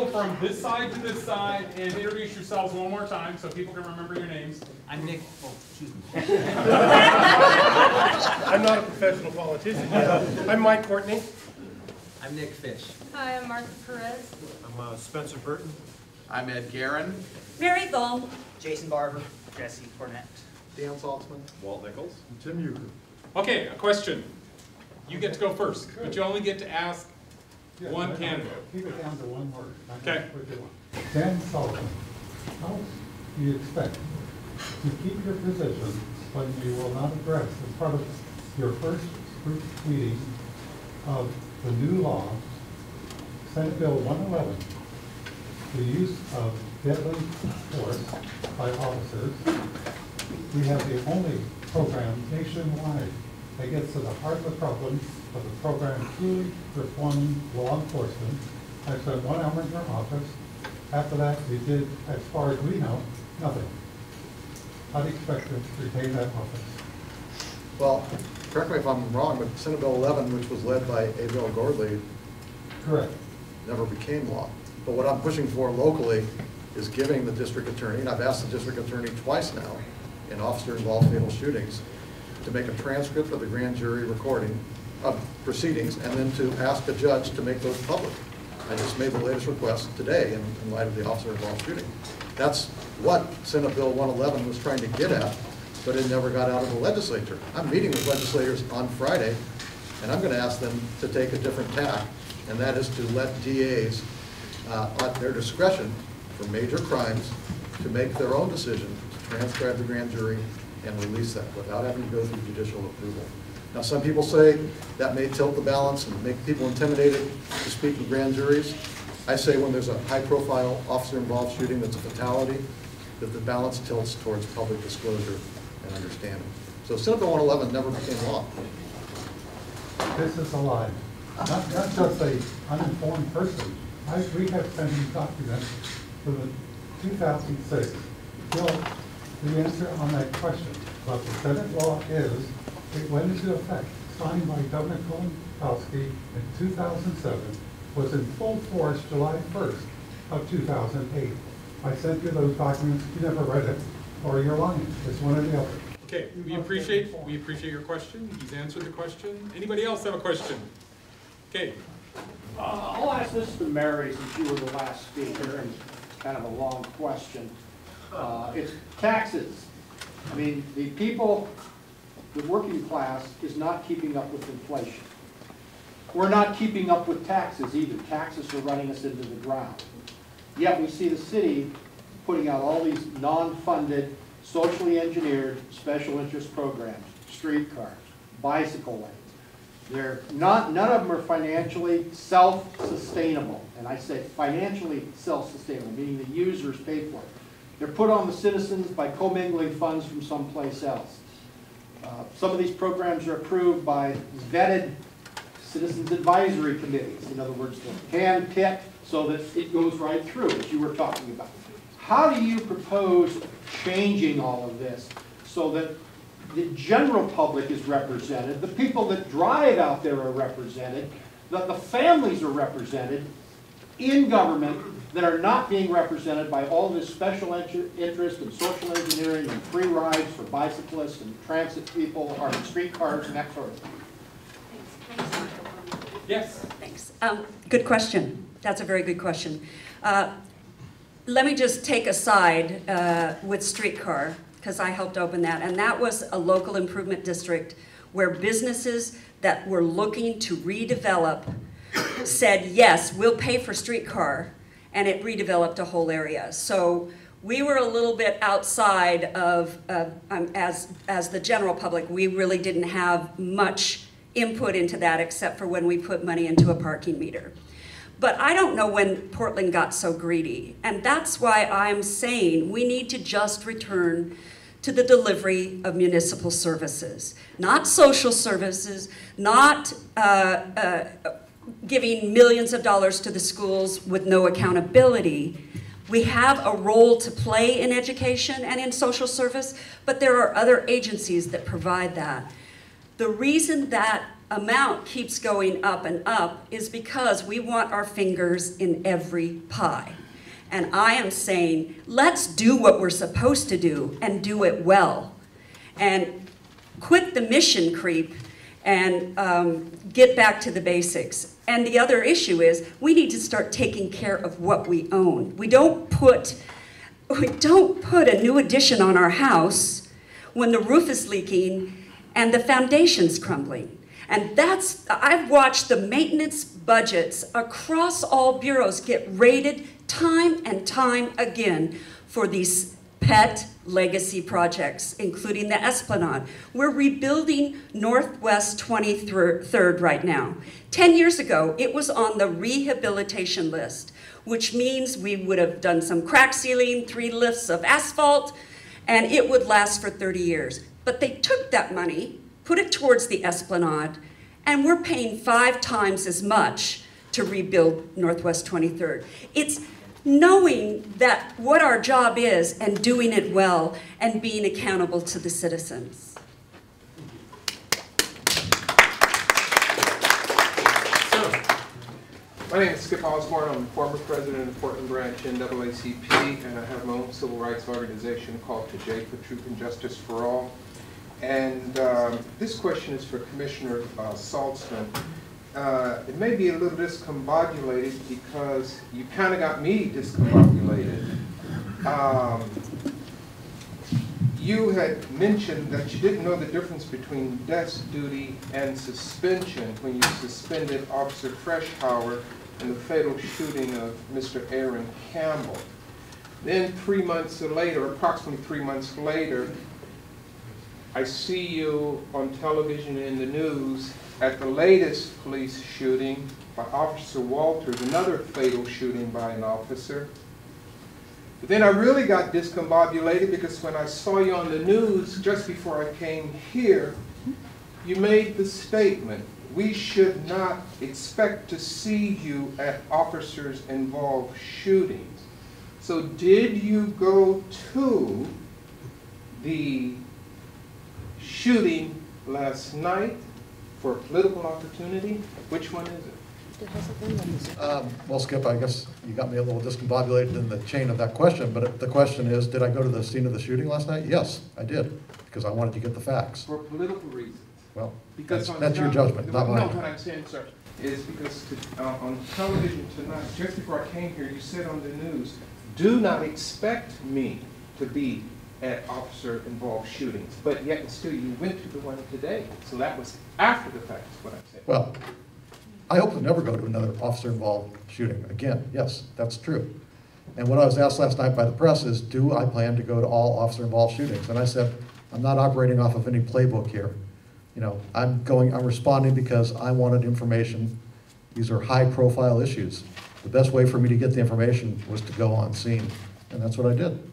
go from this side to this side and introduce yourselves one more time so people can remember your names. I'm Nick. Oh, excuse me. I'm not a professional politician yet. I'm Mike Courtney. I'm Nick Fish. Hi, I'm Martha Perez. I'm Spencer Burton. I'm Ed Guerin. Mary Thom. Jason Barber. Jesse Cornett. Dan Saltzman. Walt Nichols. Jim Euchre. Okay, a question. You get to go first, but you only get to ask one candidate. Keep it down to one word. Okay. Dan Sullivan, how do you expect to keep your position when you will not address as part of your first group meeting of the new law, Senate Bill 111, the use of deadly force by officers? We have the only program nationwide that gets to the heart of the problem of the program truly reforming law enforcement. I spent 1 hour in your office. After that, we did, as far as we know, nothing. How do you expect to retain that office? Well, correct me if I'm wrong, but Senate Bill 11, which was led by Abel Gordley, Correct. never became law. But what I'm pushing for locally is giving the district attorney, and I've asked the district attorney twice now in officer-involved fatal shootings, to make a transcript of the grand jury recording of proceedings and then to ask a judge to make those public. I just made the latest request today in light of the officer-involved shooting. That's what Senate Bill 111 was trying to get at, but it never got out of the legislature. I'm meeting with legislators on Friday, and I'm going to ask them to take a different tack, and that is to let DAs, at their discretion for major crimes, to make their own decision to transcribe the grand jury and release that without having to go through judicial approval. Now, some people say that may tilt the balance and make people intimidated to speak in grand juries. I say when there's a high-profile officer-involved shooting that's a fatality, that the balance tilts towards public disclosure and understanding. So Senate Bill 111 never became law. This is a lie. Not just an uninformed person. We have sent you documents for the 2006 bill. The answer on that question about the Senate law is it went into effect, signed by Governor Kolakowski in 2007, was in full force July 1st of 2008. I sent you those documents. You never read it, or you're lying. It's one or the other. Okay, we appreciate your question. He's answered the question. Anybody else have a question? Okay. I'll ask this to Mary since you were the last speaker, and it's kind of a long question. It's taxes. I mean, the people, the working class is not keeping up with inflation. We're not keeping up with taxes either. Taxes are running us into the ground. Yet we see the city putting out all these non-funded, socially engineered special interest programs, streetcars, bicycle lanes. They're not, none of them are financially self-sustainable. And I say financially self-sustainable, meaning the users pay for it. They're put on the citizens by commingling funds from someplace else. Some of these programs are approved by vetted citizens advisory committees. In other words, they're hand-picked so that it goes right through, as you were talking about. How do you propose changing all of this so that the general public is represented, the people that drive out there are represented, that the families are represented in government that are not being represented by all this special interest and social engineering and free rides for bicyclists and transit people, or streetcars and that sort of thing? Thanks. Yes. Thanks. Good question. That's a very good question. Let me just take a side with streetcar, because I helped open that, and that was a local improvement district where businesses that were looking to redevelop said, yes, we'll pay for streetcar, and it redeveloped a whole area. So we were a little bit outside of, as the general public, we really didn't have much input into that except for when we put money into a parking meter. But I don't know when Portland got so greedy, and that's why I'm saying we need to just return to the delivery of municipal services, not social services, not giving millions of dollars to the schools with no accountability. We have a role to play in education and in social service, but there are other agencies that provide that. The reason that amount keeps going up and up is because we want our fingers in every pie. And I am saying, let's do what we're supposed to do and do it well. And quit the mission creep and get back to the basics. And the other issue is we need to start taking care of what we own. We don't put a new addition on our house when the roof is leaking and the foundation's crumbling. And I've watched the maintenance budgets across all bureaus get rated time and time again for these pet legacy projects, including the Esplanade. We're rebuilding Northwest 23rd right now. 10 years ago, it was on the rehabilitation list, which means we would have done some crack sealing, 3 lifts of asphalt, and it would last for 30 years. But they took that money, put it towards the Esplanade, and we're paying 5 times as much to rebuild Northwest 23rd. It's knowing that what our job is and doing it well and being accountable to the citizens. My name is Skip Osborne. I'm the former president of Portland Branch NAACP, and I have my own civil rights organization called Today for Truth and Justice for All. And this question is for Commissioner Saltzman. It may be a little discombobulated because you kind of got me discombobulated. You had mentioned that you didn't know the difference between desk duty and suspension when you suspended Officer Freshauer in the fatal shooting of Mr. Aaron Campbell. Then 3 months later, approximately 3 months later, I see you on television in the news at the latest police shooting by Officer Walters, another fatal shooting by an officer. But then I really got discombobulated because when I saw you on the news just before I came here, you made the statement, we should not expect to see you at officers-involved shootings. So did you go to the shooting last night for a political opportunity? Which one is it? Well, Skip, I guess you got me a little discombobulated in the chain of that question, but the question is, did I go to the scene of the shooting last night? Yes, I did, because I wanted to get the facts. For political reasons. Well, Because that's your judgment, not mine. No, what I'm saying, sir, is because on television tonight, just before I came here, you said on the news, do not expect me to be at officer-involved shootings, but yet and still you went to the one today. So that was after the fact, is what I'm saying. Well, I hope to never go to another officer-involved shooting again. Yes, that's true. And what I was asked last night by the press is, do I plan to go to all officer-involved shootings? And I said, I'm not operating off of any playbook here. You know, I'm responding because I wanted information. These are high-profile issues. The best way for me to get the information was to go on scene, and that's what I did.